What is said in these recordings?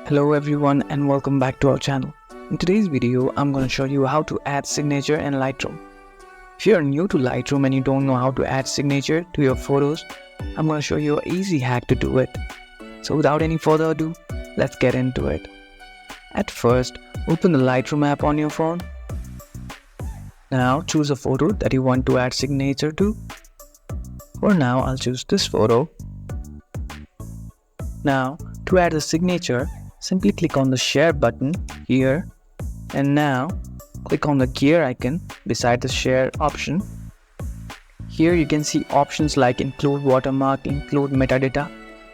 Hello everyone and welcome back to our channel. In today's video, I'm going to show you how to add signature in Lightroom. If you're new to Lightroom and you don't know how to add signature to your photos, I'm going to show you an easy hack to do it. So without any further ado, let's get into it. At first, open the Lightroom app on your phone. Now choose a photo that you want to add signature to. For now, I'll choose this photo. Now, to add the signature, simply click on the share button here, and now click on the gear icon beside the share option. Here you can see options like include watermark, include metadata.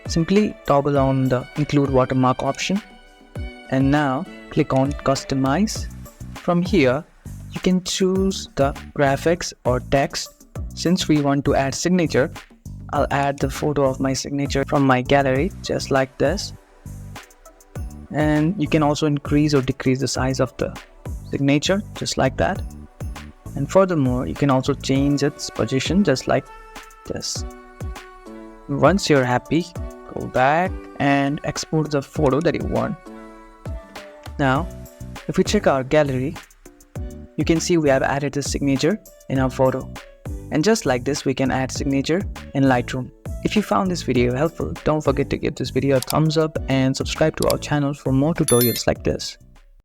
Simply toggle on the include watermark option, and now click on customize. From here, you can choose the graphics or text. Since we want to add signature, I'll add the photo of my signature from my gallery just like this. And you can also increase or decrease the size of the signature just like that. And furthermore, you can also change its position just like this. Once you're happy, go back and export the photo that you want. Now, if we check our gallery, you can see we have added the signature in our photo. And just like this, we can add signature in Lightroom. If you found this video helpful, don't forget to give this video a thumbs up and subscribe to our channel for more tutorials like this.